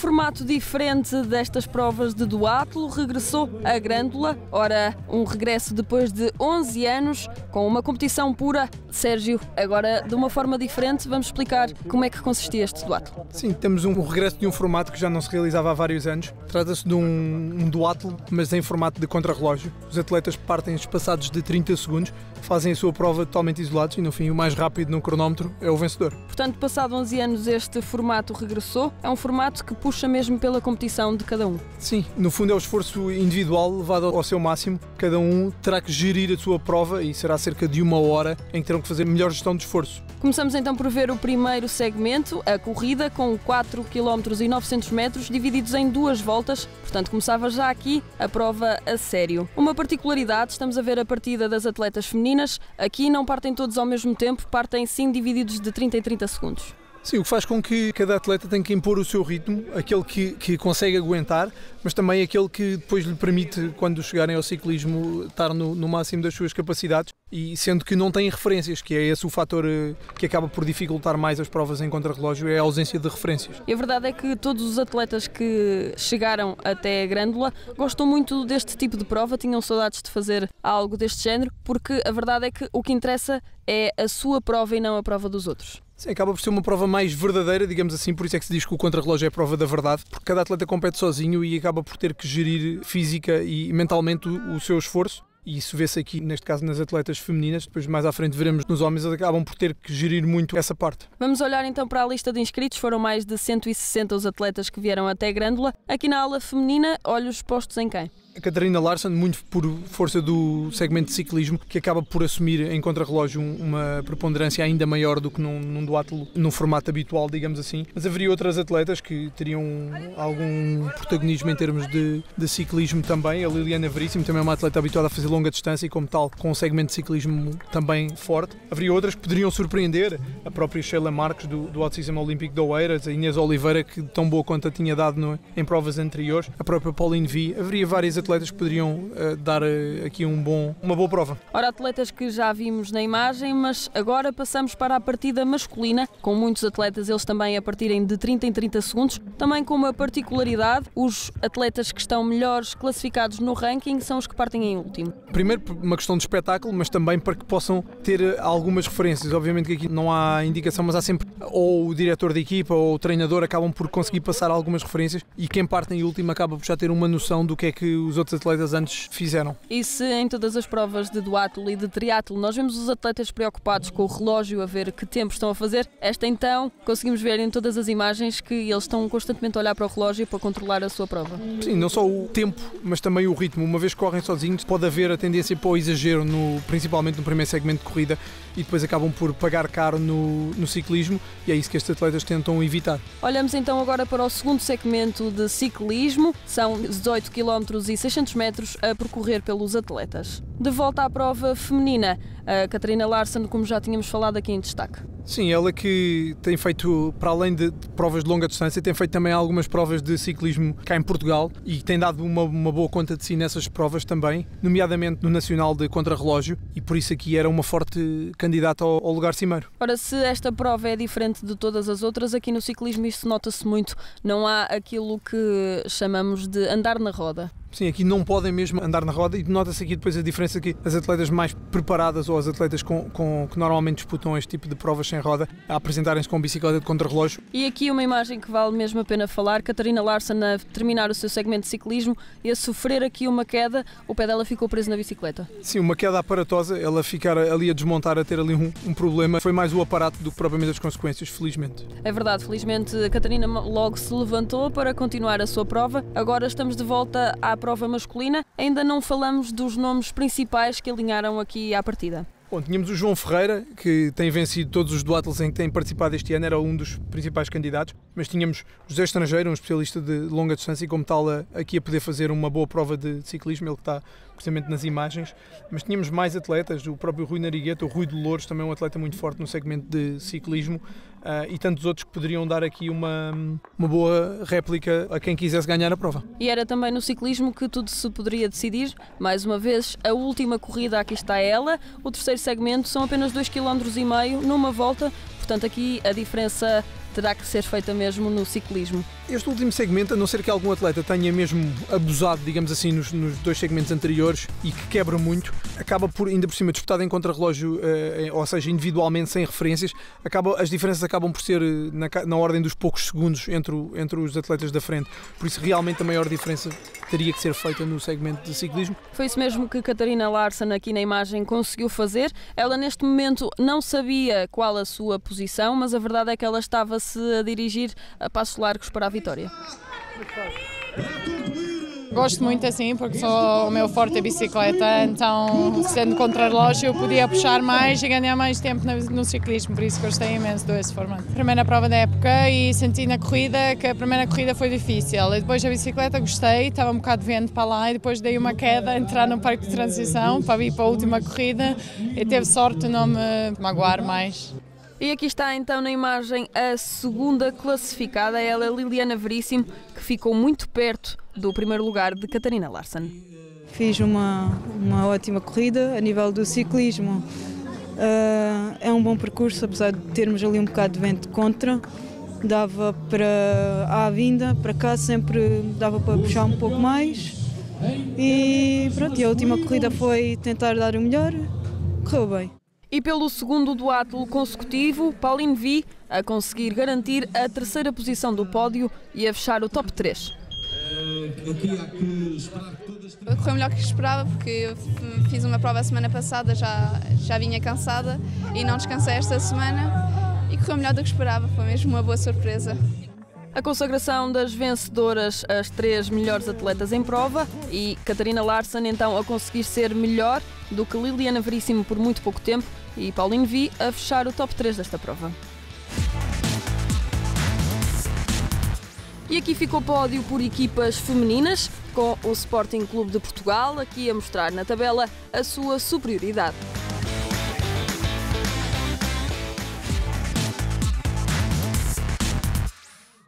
formato diferente destas provas de duatlo regressou a Grândola. Ora, um regresso depois de 11 anos, com uma competição pura. Sérgio, agora de uma forma diferente, vamos explicar como é que consistia este duatlo. Sim, temos um regresso de um formato que já não se realizava há vários anos. Trata-se de um duatlo, mas em formato de contrarrelógio. Os atletas partem espaçados de 30 segundos, fazem a sua prova totalmente isolados e no fim o mais rápido no cronómetro é o vencedor. Portanto, passado 11 anos este formato regressou. É um formato que puxa mesmo pela competição de cada um. Sim, no fundo é o esforço individual levado ao seu máximo. Cada um terá que gerir a sua prova e será cerca de 1 hora em que terão que fazer melhor gestão de esforço. Começamos então por ver o primeiro segmento, a corrida, com 4 km e 900 metros, divididos em 2 voltas. Portanto, começava já aqui a prova a sério. Uma particularidade, estamos a ver a partida das atletas femininas. Aqui não partem todos ao mesmo tempo, partem sim divididos de 30 em 30 segundos. Sim, o que faz com que cada atleta tenha que impor o seu ritmo, aquele que consegue aguentar, mas também aquele que depois lhe permite, quando chegarem ao ciclismo, estar no máximo das suas capacidades, e sendo que não têm referências, que é esse o fator que acaba por dificultar mais as provas em contrarrelógio, é a ausência de referências. E a verdade é que todos os atletas que chegaram até a Grândola gostam muito deste tipo de prova, tinham saudades de fazer algo deste género, porque a verdade é que o que interessa é a sua prova e não a prova dos outros. Sim, acaba por ser uma prova mais verdadeira, digamos assim, por isso é que se diz que o contrarrelógio é a prova da verdade, porque cada atleta compete sozinho e acaba por ter que gerir física e mentalmente o seu esforço. E isso vê-se aqui, neste caso, nas atletas femininas. Depois, mais à frente, veremos nos homens, eles acabam por ter que gerir muito essa parte. Vamos olhar então para a lista de inscritos. Foram mais de 160 os atletas que vieram até Grândola. Aqui na ala feminina, olhos postos em quem? A Catarina Larsson, muito por força do segmento de ciclismo, que acaba por assumir em contrarrelógio uma preponderância ainda maior do que num duatlo, num formato habitual, digamos assim. Mas haveria outras atletas que teriam algum protagonismo em termos de ciclismo também. A Liliana Veríssimo também é uma atleta habituada a fazer longa distância e, como tal, com um segmento de ciclismo também forte. Haveria outras que poderiam surpreender, a própria Sheila Marques do Alto Sistema Olímpico de Oeiras, a Inês Oliveira, que tão boa conta tinha dado em provas anteriores, a própria Pauline Vi. Haveria várias atletas que poderiam dar aqui uma boa prova. Ora, atletas que já vimos na imagem, mas agora passamos para a partida masculina, com muitos atletas, eles também a partirem de 30 em 30 segundos, também com uma particularidade: os atletas que estão melhores classificados no ranking são os que partem em último. Primeiro, por uma questão de espetáculo, mas também para que possam ter algumas referências. Obviamente que aqui não há indicação, mas há sempre, ou o diretor da equipa ou o treinador acabam por conseguir passar algumas referências, e quem parte em último acaba por já ter uma noção do que é que os outros atletas antes fizeram. E se em todas as provas de duatlo e de triatlo nós vemos os atletas preocupados com o relógio a ver que tempo estão a fazer, esta então conseguimos ver em todas as imagens que eles estão constantemente a olhar para o relógio para controlar a sua prova. Sim, não só o tempo, mas também o ritmo. Uma vez que correm sozinhos, pode haver a tendência para o exagero, principalmente no primeiro segmento de corrida, e depois acabam por pagar caro no ciclismo, e é isso que estes atletas tentam evitar. Olhamos então agora para o segundo segmento de ciclismo. São 18 km e 600 metros a percorrer pelos atletas. De volta à prova feminina, a Catarina Larsson, como já tínhamos falado aqui em destaque. Sim, ela que tem feito, para além de provas de longa distância, tem feito também algumas provas de ciclismo cá em Portugal e tem dado uma boa conta de si nessas provas também, nomeadamente no Nacional de Contrarrelógio, e por isso aqui era uma forte candidata ao lugar cimeiro. Ora, se esta prova é diferente de todas as outras, aqui no ciclismo isso nota-se muito. Não há aquilo que chamamos de andar na roda. Sim, aqui não podem mesmo andar na roda, e nota-se aqui depois a diferença que as atletas mais preparadas ou as atletas que normalmente disputam este tipo de provas sem roda a apresentarem-se com bicicleta de contrarrelógio. E aqui uma imagem que vale mesmo a pena falar: Catarina Larsson a terminar o seu segmento de ciclismo e a sofrer aqui uma queda, o pé dela ficou preso na bicicleta. Sim, uma queda aparatosa, ela ficar ali a desmontar, a ter ali um problema. Foi mais o aparato do que propriamente as consequências, felizmente. É verdade, felizmente a Catarina logo se levantou para continuar a sua prova. Agora estamos de volta à prova masculina. Ainda não falamos dos nomes principais que alinharam aqui à partida. Bom, tínhamos o João Ferreira, que tem vencido todos os duatlos em que tem participado este ano, era um dos principais candidatos, mas tínhamos José Estrangeiro, um especialista de longa distância e, como tal, aqui a poder fazer uma boa prova de ciclismo, ele que está precisamente nas imagens, mas tínhamos mais atletas, o próprio Rui Narigueta, o Rui de Louros, também um atleta muito forte no segmento de ciclismo, e tantos outros que poderiam dar aqui uma boa réplica a quem quisesse ganhar a prova. E era também no ciclismo que tudo se poderia decidir. Mais uma vez, a última corrida, aqui está ela. O terceiro segmento são apenas 2,5 km numa volta, portanto aqui a diferença terá que ser feita mesmo no ciclismo. Este último segmento, a não ser que algum atleta tenha mesmo abusado, digamos assim, nos dois segmentos anteriores e que quebra muito, acaba por, ainda por cima, disputado em contrarrelógio, ou seja, individualmente, sem referências, as diferenças acabam por ser na ordem dos poucos segundos entre os atletas da frente. Por isso, realmente, a maior diferença teria que ser feita no segmento de ciclismo. Foi isso mesmo que Catarina Larsson aqui na imagem conseguiu fazer. Ela neste momento não sabia qual a sua posição, mas a verdade é que ela estava-se a dirigir a passos largos para a vitória. Gosto muito assim porque o meu forte é bicicleta, então sendo contrarrelógio eu podia puxar mais e ganhar mais tempo no ciclismo, por isso gostei imenso desse formato. Primeira prova da época e senti na corrida que a primeira corrida foi difícil, e depois a bicicleta gostei, estava um bocado de vento para lá e depois dei uma queda a entrar no parque de transição para vir para a última corrida e teve sorte de não me magoar mais. E aqui está então na imagem a segunda classificada, ela é Liliana Veríssimo, que ficou muito perto do primeiro lugar de Catarina Larsson. Fiz uma ótima corrida a nível do ciclismo. É um bom percurso, apesar de termos ali um bocado de vento contra. Dava para à vinda, para cá sempre dava para puxar um pouco mais. E pronto, e a última corrida foi tentar dar o melhor, correu bem. E pelo segundo duátulo consecutivo, Pauline Vi a conseguir garantir a terceira posição do pódio e a fechar o top 3. Correu melhor que esperava, porque eu fiz uma prova a semana passada, já vinha cansada e não descansei esta semana e correu melhor do que esperava, foi mesmo uma boa surpresa. A consagração das vencedoras, as 3 melhores atletas em prova, e Catarina Larsson então a conseguir ser melhor do que Liliana Veríssimo por muito pouco tempo e Pauline Vi a fechar o top 3 desta prova. E aqui ficou o pódio por equipas femininas, com o Sporting Clube de Portugal aqui a mostrar na tabela a sua superioridade.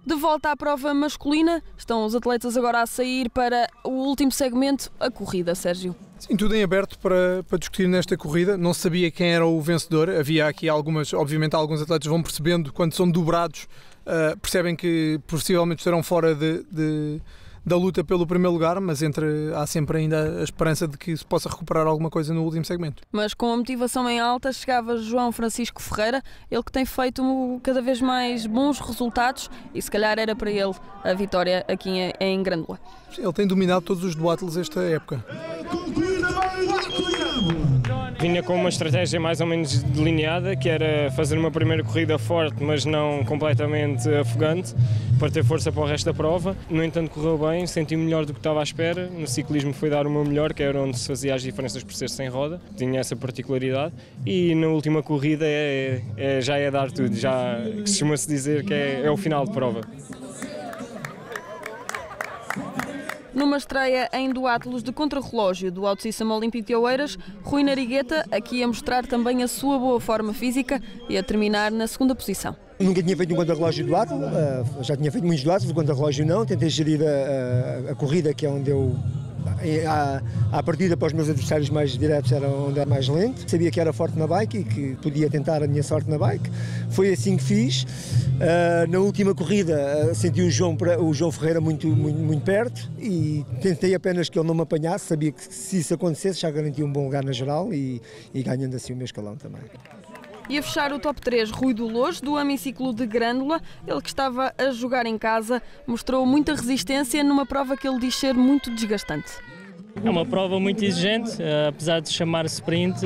De volta à prova masculina, estão os atletas agora a sair para o último segmento, a corrida, Sérgio. Sim, tudo em aberto para discutir nesta corrida. Não se sabia quem era o vencedor. Havia aqui obviamente alguns atletas vão percebendo, quando são dobrados, percebem que possivelmente estarão fora da luta pelo primeiro lugar, mas há sempre ainda a esperança de que se possa recuperar alguma coisa no último segmento. Mas com a motivação em alta chegava João Francisco Ferreira, ele que tem feito cada vez mais bons resultados e se calhar era para ele a vitória aqui em Grândola. Ele tem dominado todos os duátulos esta época. Vinha com uma estratégia mais ou menos delineada, que era fazer uma primeira corrida forte, mas não completamente afogante, para ter força para o resto da prova. No entanto, correu bem, senti-me melhor do que estava à espera. No ciclismo foi dar o meu melhor, que era onde se fazia as diferenças por ser sem roda, tinha essa particularidade. E na última corrida já é dar tudo, já costuma-se dizer que é o final de prova. Numa estreia em duátulos de contrarrelógio do Alto Cícero Olímpico de Oeiras, Rui Narigueta aqui a mostrar também a sua boa forma física e a terminar na segunda posição. Nunca tinha feito um contrarrelógio duátulo, já tinha feito muitos duátulos, o contrarrelógio não, tentei gerir a corrida, que é onde eu, à partida para os meus adversários mais diretos, era onde era mais lento. Sabia que era forte na bike e que podia tentar a minha sorte na bike. Foi assim que fiz. Na última corrida senti o João Ferreira muito perto e tentei apenas que ele não me apanhasse. Sabia que se isso acontecesse já garantia um bom lugar na geral e ganhando assim o meu escalão também. E a fechar o top 3, Rui Dolores, do Amiciclo de Grândola, ele que estava a jogar em casa, mostrou muita resistência numa prova que ele diz ser muito desgastante. É uma prova muito exigente, apesar de chamar sprint,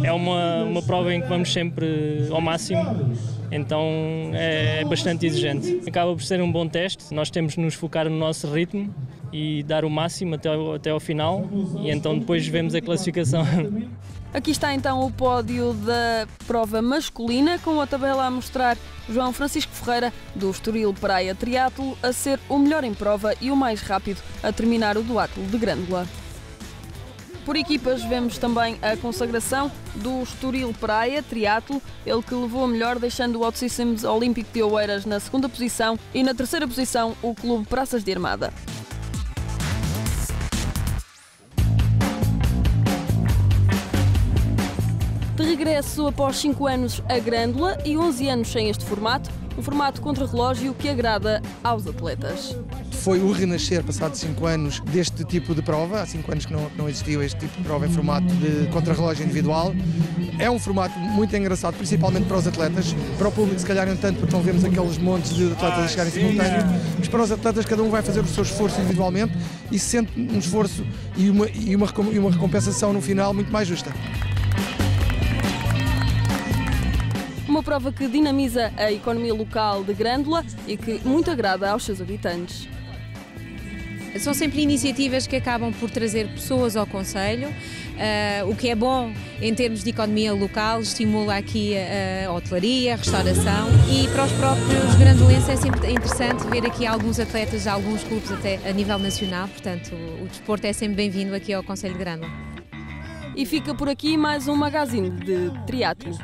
é uma prova em que vamos sempre ao máximo, então é bastante exigente. Acaba por ser um bom teste, nós temos de nos focar no nosso ritmo e dar o máximo até ao final, e então depois vemos a classificação. Aqui está então o pódio da prova masculina, com a tabela a mostrar João Francisco Ferreira, do Estoril Praia Triatlo, a ser o melhor em prova e o mais rápido a terminar o duátlo de Grândola. Por equipas vemos também a consagração do Estoril Praia Triatlo, ele que levou a melhor, deixando o Alto Cícero Olímpico de Oeiras na segunda posição e na terceira posição o Clube Praças de Armada. De regresso após 5 anos a Grândola e 11 anos sem este formato, um formato contrarrelógio que agrada aos atletas. Foi o renascer, passados 5 anos, deste tipo de prova. Há 5 anos que não existia este tipo de prova em formato de contrarrelógio individual. É um formato muito engraçado, principalmente para os atletas. Para o público, se calhar, não tanto, porque não vemos aqueles montes de atletas a chegarem simultâneo. Mas para os atletas, cada um vai fazer o seu esforço individualmente e se sente um esforço e uma recompensação no final muito mais justa. Uma prova que dinamiza a economia local de Grândola e que muito agrada aos seus habitantes. São sempre iniciativas que acabam por trazer pessoas ao concelho, o que é bom em termos de economia local, estimula aqui a hotelaria, a restauração, e para os próprios grandolenses é sempre interessante ver aqui alguns atletas, alguns clubes até a nível nacional, portanto o desporto é sempre bem-vindo aqui ao Concelho de Grândola. E fica por aqui mais um magazine de triatlo.